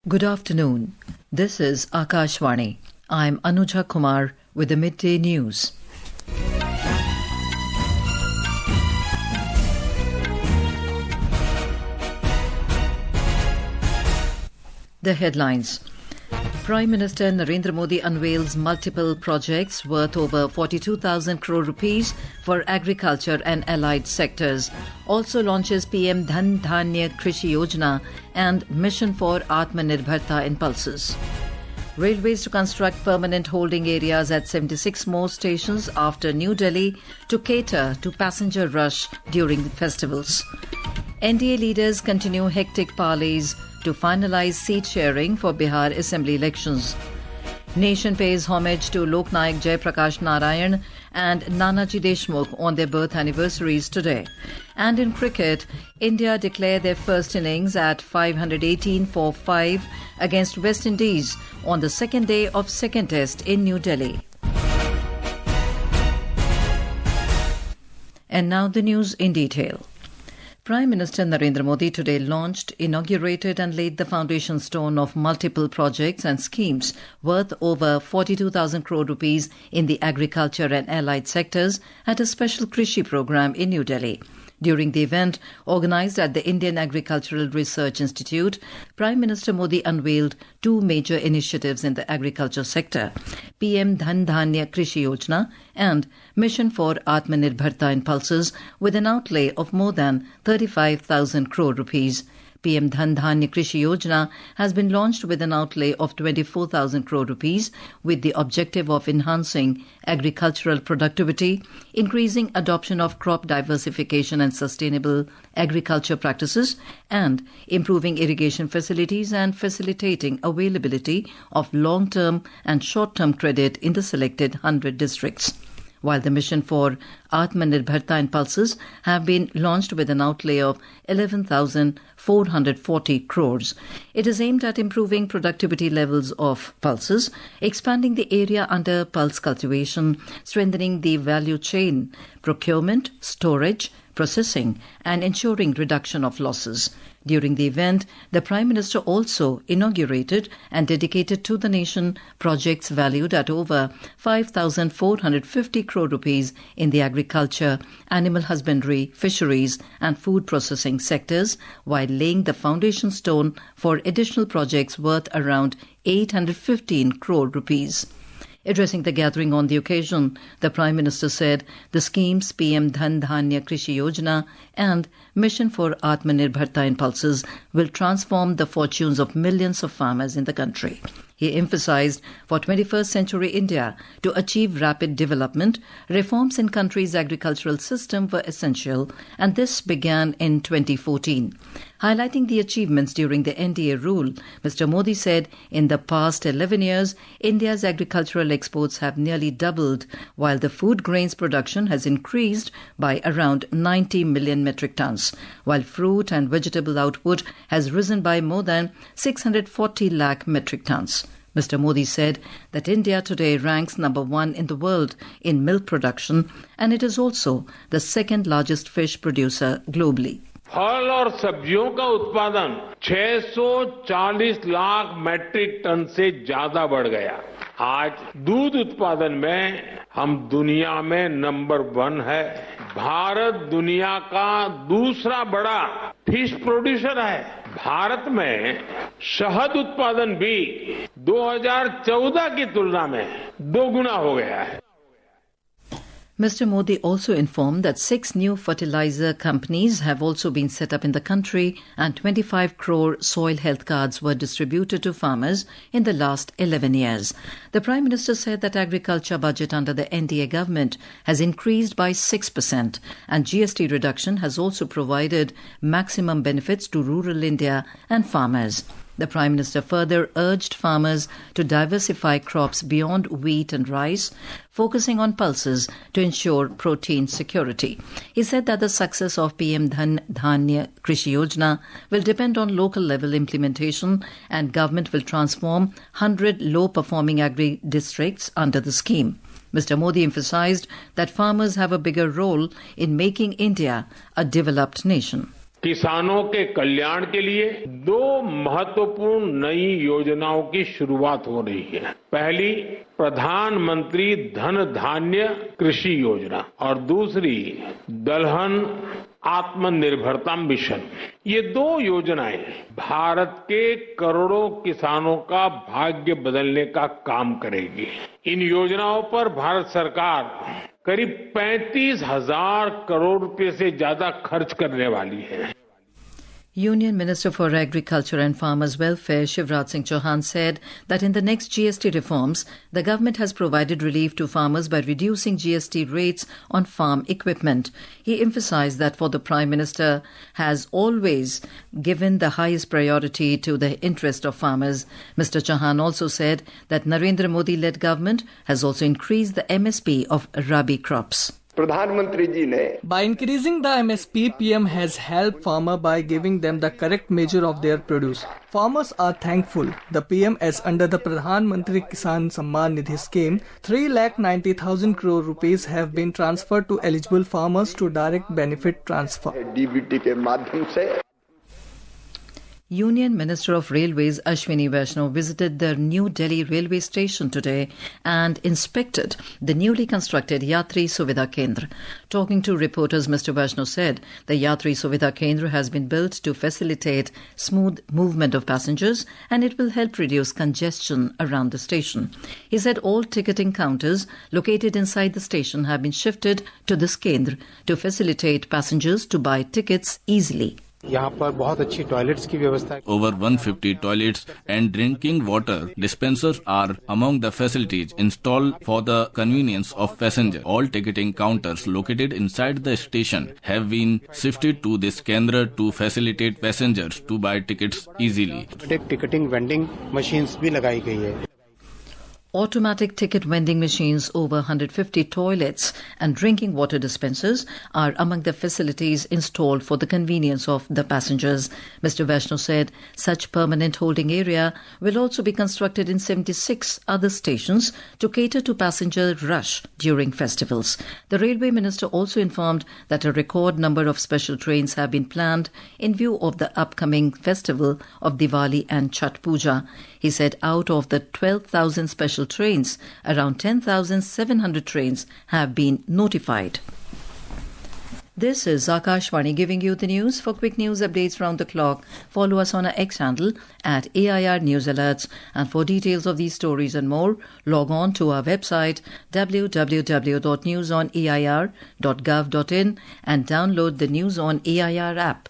Good afternoon. This is Akashvani. I'm Anuja Kumar with the midday news. The headlines. Prime Minister Narendra Modi unveils multiple projects worth over 42,000 crore rupees for agriculture and allied sectors. Also launches PM Dhan, Dhaanya, Krishi Yojana and Mission for Aatmanirbharta impulses. Railways to construct permanent holding areas at 76 more stations after New Delhi to cater to passenger rush during festivals. NDA leaders continue hectic parleys to finalise seat sharing for Bihar Assembly elections. Nation pays homage to Loknayak, Jayaprakash, Narayan and Nanaji Deshmukh on their birth anniversaries today. And in cricket, India declare their first innings at 518 for 5 against West Indies on the second day of second test in New Delhi. And now the news in detail. Prime Minister Narendra Modi today launched, inaugurated and laid the foundation stone of multiple projects and schemes worth over 42,000 crore rupees in the agriculture and allied sectors at a special Krishi program in New Delhi. During the event organised at the Indian Agricultural Research Institute, Prime Minister Modi unveiled two major initiatives in the agriculture sector, PM Dhan Dhaanya Krishi Yojana and Mission for Aatmanirbharta impulses with an outlay of more than 35,000 crore rupees. PM Dhan Dhaanya Krishi Yojana has been launched with an outlay of 24,000 crore rupees with the objective of enhancing agricultural productivity, increasing adoption of crop diversification and sustainable agriculture practices, and improving irrigation facilities and facilitating availability of long-term and short-term credit in the selected 100 districts. While the mission for Aatmanirbharta impulses have been launched with an outlay of 11,440 crores. It is aimed at improving productivity levels of pulses, expanding the area under pulse cultivation, strengthening the value chain, procurement, storage, processing, and ensuring reduction of losses. During the event, the Prime Minister also inaugurated and dedicated to the nation projects valued at over 5,450 crore rupees in the agriculture, animal husbandry, fisheries and food processing sectors, while laying the foundation stone for additional projects worth around 815 crore rupees. Addressing the gathering on the occasion, the Prime Minister said the schemes PM Dhan Dhaanya Krishi Yojana and Mission for Aatmanirbharta impulses will transform the fortunes of millions of farmers in the country. He emphasized for 21st century India to achieve rapid development, reforms in country's agricultural system were essential, and this began in 2014. Highlighting the achievements during the NDA rule, Mr. Modi said in the past 11 years, India's agricultural exports have nearly doubled, while the food grains production has increased by around 90 million metric tons, while fruit and vegetable output has risen by more than 640 lakh metric tons. Mr. Modi said that India today ranks number 1 in the world in milk production, and it is also the second largest fish producer globally. फल और सब्जियों का उत्पादन 640 lakh matric ton से ज्यादा बढ़ गया। आज दूध उत्पादन में हम दुनिया में नंबर 1 है। भारत दुनिया का दूसरा बड़ा फिश प्रोड्यूसर है। भारत में शहद उत्पादन भी 2014 की तुलना में 2 गुना हो गया है। Mr. Modi also informed that 6 new fertilizer companies have also been set up in the country and 25 crore soil health cards were distributed to farmers in the last 11 years. The Prime Minister said that agriculture budget under the NDA government has increased by 6% and GST reduction has also provided maximum benefits to rural India and farmers. The Prime Minister further urged farmers to diversify crops beyond wheat and rice, focusing on pulses to ensure protein security. He said that the success of PM Dhan Dhaanya Krishi Yojana will depend on local level implementation and government will transform 100 low-performing agri-districts under the scheme. Mr. Modi emphasized that farmers have a bigger role in making India a developed nation. किसानों के कल्याण के लिए 2 महत्वपूर्ण नई योजनाओं की शुरुआत हो रही है। पहली प्रधानमंत्री धन धान्य कृषि योजना और दूसरी दलहन आत्मनिर्भरता मिशन। ये 2 योजनाएं भारत के करोड़ों किसानों का भाग्य बदलने का काम करेगी। इन योजनाओं पर भारत सरकार करीब 35,000 करोड़ रुपए से ज्यादा खर्च करने वाली है। Union Minister for Agriculture and Farmers Welfare Shivraj Singh Chauhan said that in the next GST reforms, the government has provided relief to farmers by reducing GST rates on farm equipment. He emphasized that for the Prime Minister has always given the highest priority to the interest of farmers. Mr. Chauhan also said that Narendra Modi-led government has also increased the MSP of Rabi crops. प्रधानमंत्री जी ने By increasing the MSP, PM has helped farmer by giving them the correct measure of their produce. Farmers are thankful. The PM, as under the Pradhan Mantri Kisan Samman Nidhi scheme, 3,90,000 crore rupees have been transferred to eligible farmers to direct benefit transfer. DBT के माध्यम से Union Minister of Railways Ashwini Vaishnav visited the New Delhi railway station today and inspected the newly constructed Yatri Suvidha Kendra. Talking to reporters, Mr. Vaishnav said the Yatri Suvidha Kendra has been built to facilitate smooth movement of passengers and it will help reduce congestion around the station. He said all ticketing counters located inside the station have been shifted to this Kendra to facilitate passengers to buy tickets easily. यहाँ पर बहुत अच्छी toilets की व्यवस्था है। Over 150 toilets and drinking water dispensers are among the facilities installed for the convenience of passengers. All ticketing counters located inside the station have been shifted to this Kendra to facilitate passengers to buy tickets easily. Ticketing vending machines भी लगाई गई है। Automatic ticket vending machines, over 150 toilets and drinking water dispensers are among the facilities installed for the convenience of the passengers. Mr. Vaishnav said such permanent holding area will also be constructed in 76 other stations to cater to passenger rush during festivals. The Railway Minister also informed that a record number of special trains have been planned in view of the upcoming festival of Diwali and Chhath Puja. He said out of the 12,000 special trains, around 10,700 trains have been notified. This is Akashvani giving you the news. For quick news updates round the clock, follow us on our X handle at AIR News Alerts. And for details of these stories and more, log on to our website www.newsonair.gov.in and download the News on AIR app.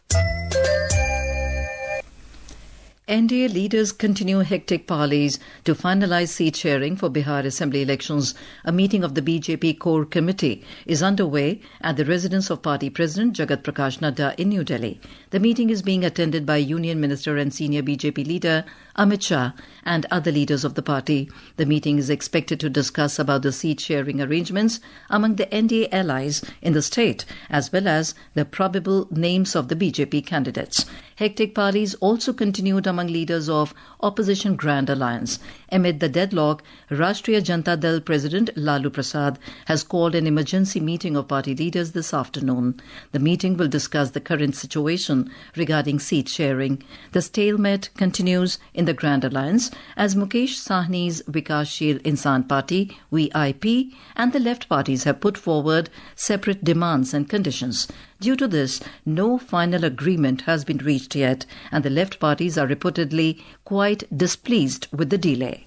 NDA leaders continue hectic parleys to finalise seat sharing for Bihar Assembly elections. A meeting of the BJP Core Committee is underway at the residence of Party President Jayaprakash in New Delhi. The meeting is being attended by Union Minister and senior BJP leader Amit Shah and other leaders of the party. The meeting is expected to discuss about the seat sharing arrangements among the NDA allies in the state as well as the probable names of the BJP candidates. Hectic parleys also continued among leaders of opposition Grand Alliance. Amid the deadlock, Rashtriya Janata Dal President Lalu Prasad has called an emergency meeting of party leaders this afternoon. The meeting will discuss the current situation regarding seat sharing. The stalemate continues in the Grand Alliance as Mukesh Sahni's Vikashsheel Insan Party, VIP, and the left parties have put forward separate demands and conditions. Due to this, no final agreement has been reached yet, and the left parties are reportedly quite displeased with the delay.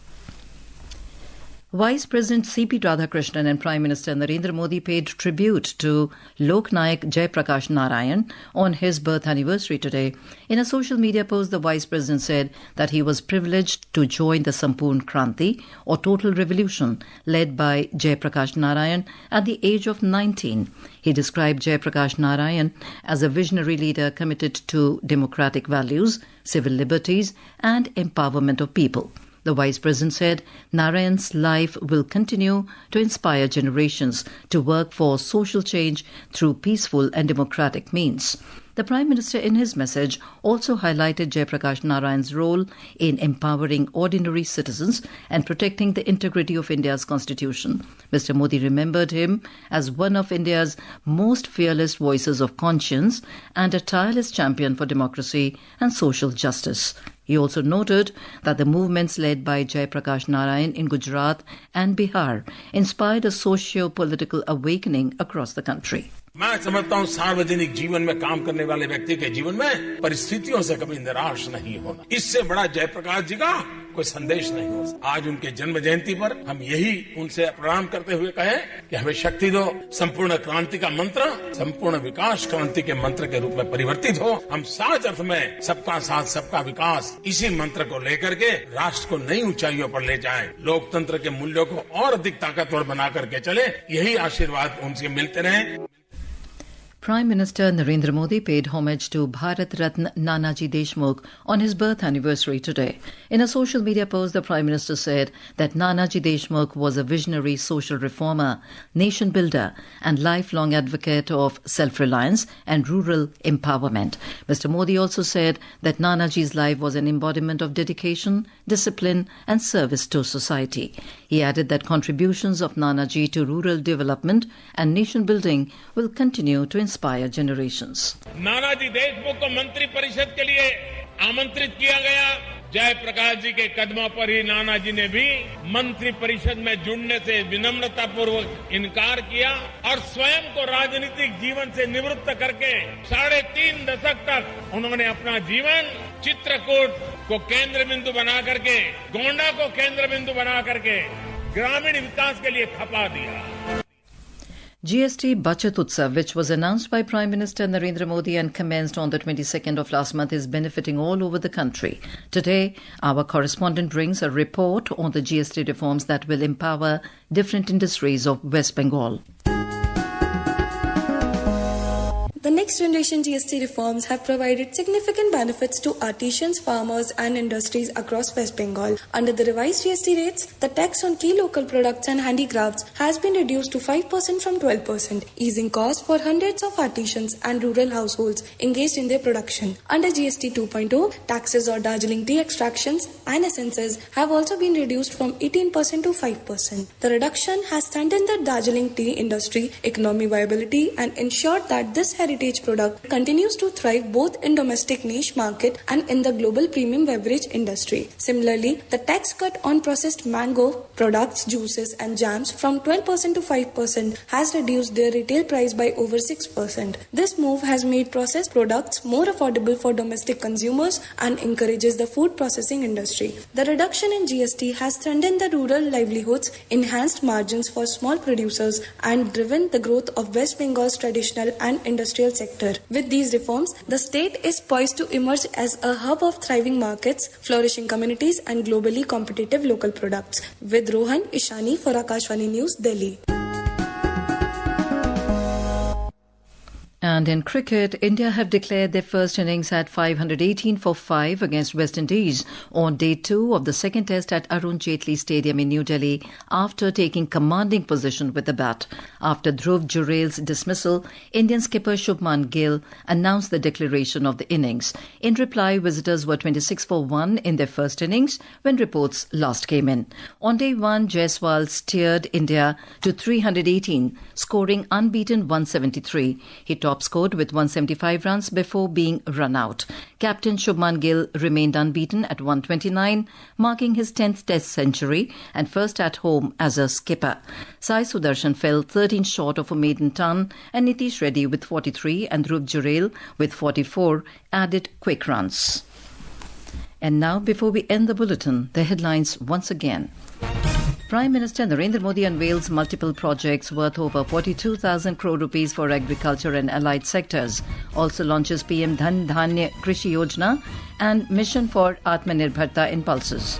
Vice President C.P. Radhakrishnan and Prime Minister Narendra Modi paid tribute to Loknayak Jayaprakash Narayan on his birth anniversary today. In a social media post, the Vice President said that he was privileged to join the Sampurn Kranti, or total revolution, led by Jayaprakash Narayan at the age of 19. He described Jayaprakash Narayan as a visionary leader committed to democratic values, civil liberties, and empowerment of people. The Vice President said Narayan's life will continue to inspire generations to work for social change through peaceful and democratic means. The Prime Minister in his message also highlighted Jayaprakash Narayan's role in empowering ordinary citizens and protecting the integrity of India's constitution. Mr. Modi remembered him as one of India's most fearless voices of conscience and a tireless champion for democracy and social justice. He also noted that the movements led by Jayaprakash Narayan in Gujarat and Bihar inspired a socio-political awakening across the country. मैं समझता हूँ सार्वजनिक जीवन में काम करने वाले व्यक्ति के जीवन में परिस्थितियों से कभी निराश नहीं होना, इससे बड़ा जयप्रकाश जी का कोई संदेश नहीं हो सकता। आज उनके जन्म जयंती पर हम यही उनसे प्रणाम करते हुए कहें कि हमें शक्ति दो, संपूर्ण क्रांति का मंत्र संपूर्ण विकास क्रांति के मंत्र के रूप में परिवर्तित हो। हम सच अर्थ में सबका साथ सबका विकास इसी मंत्र को लेकर के राष्ट्र को नई ऊंचाइयों पर ले जाएं, लोकतंत्र के मूल्यों को और अधिक ताकतवर बना करके चले, यही आशीर्वाद उनसे मिलते रहें। Prime Minister Narendra Modi paid homage to Bharat Ratna Nanaji Deshmukh on his birth anniversary today. In a social media post, the Prime Minister said that Nanaji Deshmukh was a visionary social reformer, nation builder and lifelong advocate of self-reliance and rural empowerment. Mr. Modi also said that Nanaji's life was an embodiment of dedication, discipline and service to society. He added that contributions of Nanaji to rural development and nation building will continue to inspire generations. Nanaji Deshmukh को मंत्री परिषद के लिए आमंत्रित किया गया। जयप्रकाश जी के कदमों पर ही नानाजी ने भी मंत्री परिषद में जुड़ने से विनम्रतापूर्वक इनकार किया और स्वयं को राजनीतिक जीवन से निवृत्त करके 3.5 दशक तक उन्होंने अपना जीवन चित्रकूट को केंद्र बिंदु बना करके, गोंडा को केंद्र बिंदु बना करके ग्रामीण विकास के लिए खपा दिया। GST Bachat Utsav, which was announced by Prime Minister Narendra Modi and commenced on the 22nd of last month, is benefiting all over the country. Today, our correspondent brings a report on the GST reforms that will empower different industries of West Bengal. The next generation GST reforms have provided significant benefits to artisans, farmers and industries across West Bengal. Under the revised GST rates, the tax on key local products and handicrafts has been reduced to 5% from 12%, easing costs for hundreds of artisans and rural households engaged in their production. Under GST 2.0, taxes on Darjeeling tea extractions and essences have also been reduced from 18% to 5%. The reduction has strengthened the Darjeeling tea industry, economic viability and ensured that this heritage product continues to thrive both in domestic niche market and in the global premium beverage industry. Similarly, the tax cut on processed mango products, juices and jams from 12% to 5% has reduced their retail price by over 6%. This move has made processed products more affordable for domestic consumers and encourages the food processing industry. The reduction in GST has strengthened the rural livelihoods, enhanced margins for small producers and driven the growth of West Bengal's traditional and industrial sector. With these reforms, the state is poised to emerge as a hub of thriving markets, flourishing communities and globally competitive local products. With Rohan Ishani for Akashvani News, Delhi. And in cricket, India have declared their first innings at 518 for 5 against West Indies on day 2 of the second test at Arun Jaitley Stadium in New Delhi after taking commanding position with the bat. After Dhruv Jurel's dismissal, Indian skipper Shubman Gill announced the declaration of the innings. In reply, visitors were 26 for 1 in their first innings when reports last came in. On day 1, Jaiswal steered India to 318, scoring unbeaten 173. He top scored with 175 runs before being run out. Captain Shubman Gill remained unbeaten at 129, marking his 10th test century and first at home as a skipper. Sai Sudarshan fell 13 short of a maiden ton and Nitish Reddy with 43 and Dhruv Jurel with 44 added quick runs. And now, before we end the bulletin, the headlines once again. Prime Minister Narendra Modi unveils multiple projects worth over 42,000 crore rupees for agriculture and allied sectors. Also launches PM Dhan, Dhaanya, Krishi Yojana and mission for Aatmanirbharta impulses.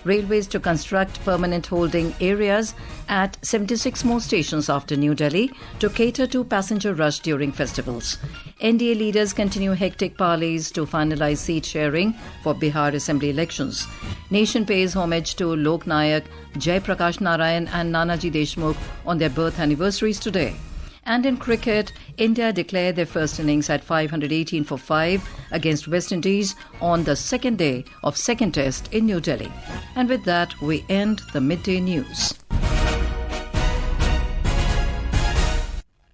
Railways to construct permanent holding areas at 76 more stations after New Delhi to cater to passenger rush during festivals. NDA leaders continue hectic parleys to finalise seat sharing for Bihar Assembly elections. Nation pays homage to Loknayak, Jayaprakash Narayan and Nanaji Deshmukh on their birth anniversaries today. And in cricket, India declared their first innings at 518 for 5 against West Indies on the second day of second test in New Delhi. And with that, we end the midday news.